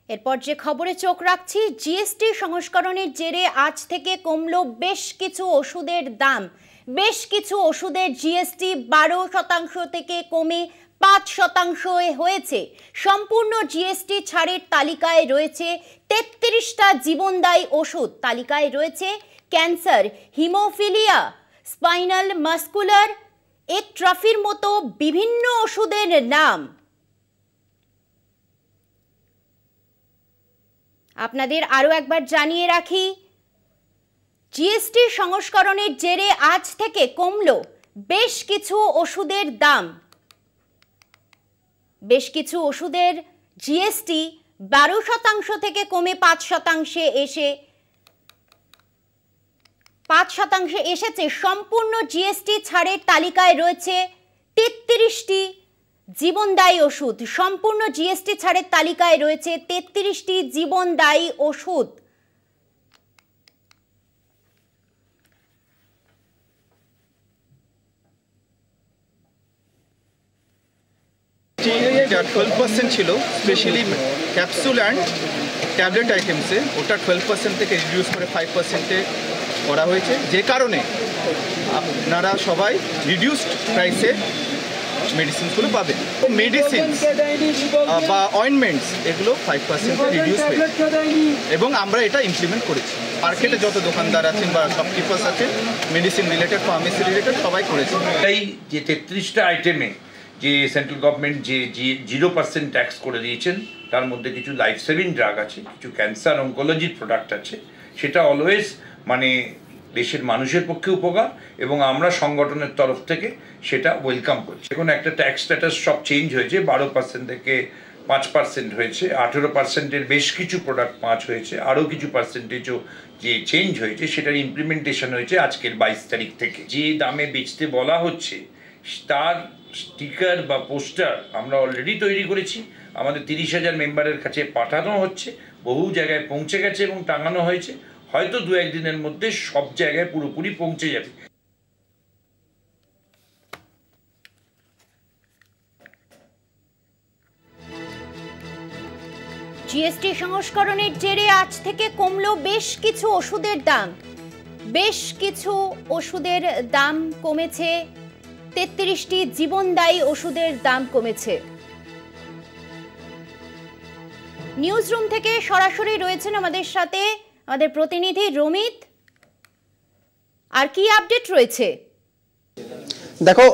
এরপর যে খবরে চোখ রাখছি, জিএসটি সংস্করণের জেরে আজ থেকে কমলো বেশ কিছু ওষুধের দাম। বেশ কিছু ওষুধের জিএসটি 12% থেকে কমে 5% হয়েছে। সম্পূর্ণ জিএসটি ছাড়ের তালিকায় রয়েছে 33টা জীবনদায়ী ওষুধ। তালিকায় রয়েছে ক্যান্সার, হিমোফিলিয়া, স্পাইনাল মাস্কুলার এট্রফির মতো বিভিন্ন ওষুধের নাম। আপনাদের আরও একবার জানিয়ে রাখি, জিএসটি সংস্করণের জেরে আজ থেকে কমলো বেশ কিছু ওষুধের দাম। বেশ কিছু ওষুধের জিএসটি 12% থেকে কমে 5% এসে 5% এসেছে। সম্পূর্ণ জিএসটি ছাড়ের তালিকায় রয়েছে 33টি জীবনদায়ী ওষুধ। সম্পূর্ণ জিএসটি ছাড়ের তালিকায় রয়েছে 33টি জীবনদায়ী ওষুধ। যা 12% ছিল, স্পেশালি ক্যাপসুল অ্যান্ড ট্যাবলেট আইটেমসে, ওটা 12% থেকে রিডিউস করে 5%-এ করা হয়েছে, যে কারণে আপনারা সবাই রিডিউসড প্রাইসে মেডিসিনসগুলো পাবেন। মেডিসিনস বা অয়েনমেন্টস এগুলো 5% রিডিউস হয়েছে এবং আমরা এটা ইমপ্লিমেন্ট করেছি। মার্কেটে যত দোকানদার আছেন বা শপকিপার্স আছেন, মেডিসিন রিলেটেড, ফার্মেসি রিলেটেড, সবাই করেছে। এই যে 33টা আইটেমে যে সেন্ট্রাল গভর্নমেন্ট যে 0% ট্যাক্স করে দিয়েছেন, তার মধ্যে কিছু লাইফ সেভিং ড্রাগ আছে, কিছু ক্যান্সার অঙ্কোলজির প্রোডাক্ট আছে। সেটা অলওয়েজ মানে দেশের মানুষের পক্ষে উপকার এবং আমরা সংগঠনের তরফ থেকে সেটা ওয়েলকাম করছি। এখন একটা ট্যাক্স স্ট্যাটাস সব চেঞ্জ হয়েছে, 12% থেকে 5% হয়েছে, 18%-এর বেশ কিছু প্রোডাক্ট 5 হয়েছে, আরও কিছু পার্সেন্টেজও যে চেঞ্জ হয়েছে সেটার ইমপ্লিমেন্টেশন হয়েছে আজকের 22 তারিখ থেকে। যে দামে বেচতে বলা হচ্ছে তার স্টিকার বা পোস্টার আমরা অলরেডি তৈরি করেছি, আমাদের 30,000 মেম্বারের কাছে পাঠানো হচ্ছে, বহু জায়গায় পৌঁছে গেছে এবং টাঙানো হয়েছে। হয়তো 2-1 দিনের মধ্যে সব জায়গায় পুরোপুরি পৌঁছে যাবে। জিএসটি সংস্করণের জেরে আজ থেকে কমলো বেশ কিছু ওষুধের দাম। বেশ কিছু ওষুধের দাম কমেছে, 33টি জীবনদায়ী ওষুধের দাম কমেছে। নিউজ রুম থেকে সরাসরি রয়েছেন আমাদের সাথে আমাদের প্রতিনিধি রমিত। আর কি আপডেট রয়েছে? দেখো,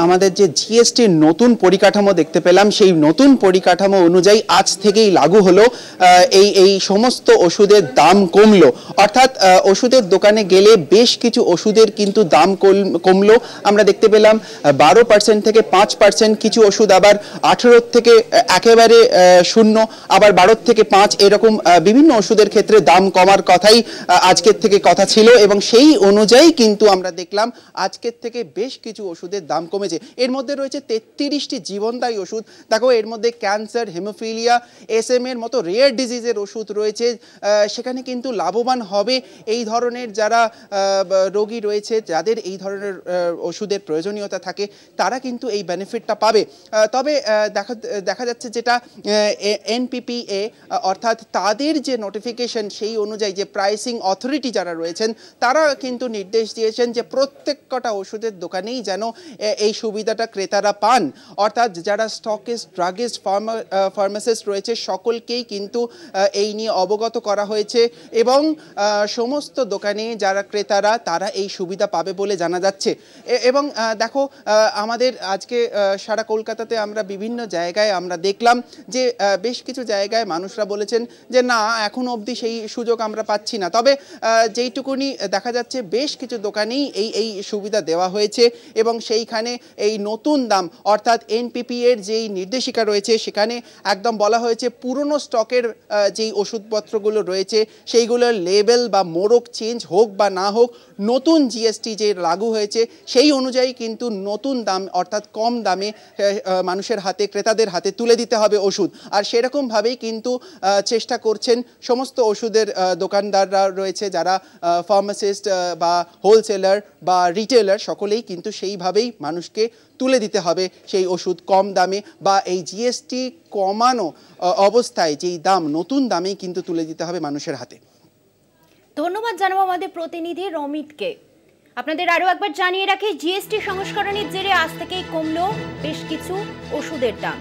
আমাদের যে জিএসটির নতুন পরিকাঠামো দেখতে পেলাম, সেই নতুন পরিকাঠামো অনুযায়ী আজ থেকেই লাগু হলো এই সমস্ত ওষুধের দাম কমলো। অর্থাৎ ওষুধের দোকানে গেলে বেশ কিছু ওষুধের কিন্তু দাম কমলো। আমরা দেখতে পেলাম 12% থেকে 5%, কিছু ওষুধ আবার 18 থেকে একেবারে 0, আবার 12 থেকে 5, এরকম বিভিন্ন ওষুধের ক্ষেত্রে দাম কমার কথাই আজকের থেকে কথা ছিল এবং সেই অনুযায়ী কিন্তু আমরা দেখলাম আজকের থেকে বেশ কিছু ওষুধের দাম কমেছে। এর মধ্যে রয়েছে 33টি জীবনদায়ী ওষুধ। দেখো, এর মধ্যে ক্যান্সার, হিমোফিলিয়া, SM এর মতো রেয়ার ডিজিজের ওষুধ রয়েছে। সেখানে কিন্তু লাভবান হবে এই ধরনের যারা রোগী রয়েছে, যাদের এই ধরনের ওষুধের প্রয়োজনীয়তা থাকে, তারা কিন্তু এই বেনিফিটটা পাবে। তবে দেখা যাচ্ছে যেটা NPPA অর্থাৎ তাদের যে নোটিফিকেশন, সেই অনুযায়ী যে প্রাইসিং অথরিটি যারা রয়েছেন, তারা কিন্তু নির্দেশ দিয়েছেন যে প্রত্যেক কটা ওষুধের দোকানেই যেন এই সুবিধাটা ক্রেতারা পান। অর্থাৎ যারা স্টকিস্ট, ড্রাগিস্ট, ফার্মাসিস্ট রয়েছে, সকলকেই কিন্তু এই নিয়ে অবগত করা হয়েছে এবং সমস্ত দোকানে যারা ক্রেতারা, তারা এই সুবিধা পাবে বলে জানা যাচ্ছে। এবং দেখো, আমাদের আজকে সারা কলকাতাতে আমরা বিভিন্ন জায়গায় আমরা দেখলাম যে বেশ কিছু জায়গায় মানুষরা বলেছেন যে না, এখন অবধি সেই সুযোগ আমরা পাচ্ছি না। তবে যেইটুকুনি দেখা যাচ্ছে, বেশ কিছু দোকানেই এই সুবিধা দেওয়া হয়েছে এবং সেইখানে এই নতুন দাম অর্থাৎ NPPA এর যেই নির্দেশিকা রয়েছে, সেখানে একদম বলা হয়েছে পুরনো স্টকের যেই ওষুধপত্রগুলো রয়েছে, সেইগুলোর লেবেল বা মোড়ক চেঞ্জ হোক বা না হোক, নতুন জিএসটি যে লাগু হয়েছে সেই অনুযায়ী কিন্তু নতুন দাম অর্থাৎ কম দামে মানুষের হাতে, ক্রেতাদের হাতে তুলে দিতে হবে ওষুধ। আর সেরকমভাবেই কিন্তু চেষ্টা করছেন সমস্ত ওষুধের দোকানদাররা রয়েছে, যারা ফার্মাসিস্ট বা হোলসেলার বা রিটেলার, সকলেই কিন্তু সেই সেইভাবেই মানুষকে তুলে দিতে হবে সেই ওষুধ কম দামে, বা এই জিএসটি কমানো অবস্থায় যেই দাম, নতুন দামেই কিন্তু তুলে দিতে হবে মানুষের হাতে। ধন্যবাদ জানাবো আমাদের প্রতিনিধি রমিতকে। আপনাদের আরও একবার জানিয়ে রাখি, জিএসটি সংস্করণের জেরে আজ থেকেই কমলো বেশ কিছু ওষুধের দাম।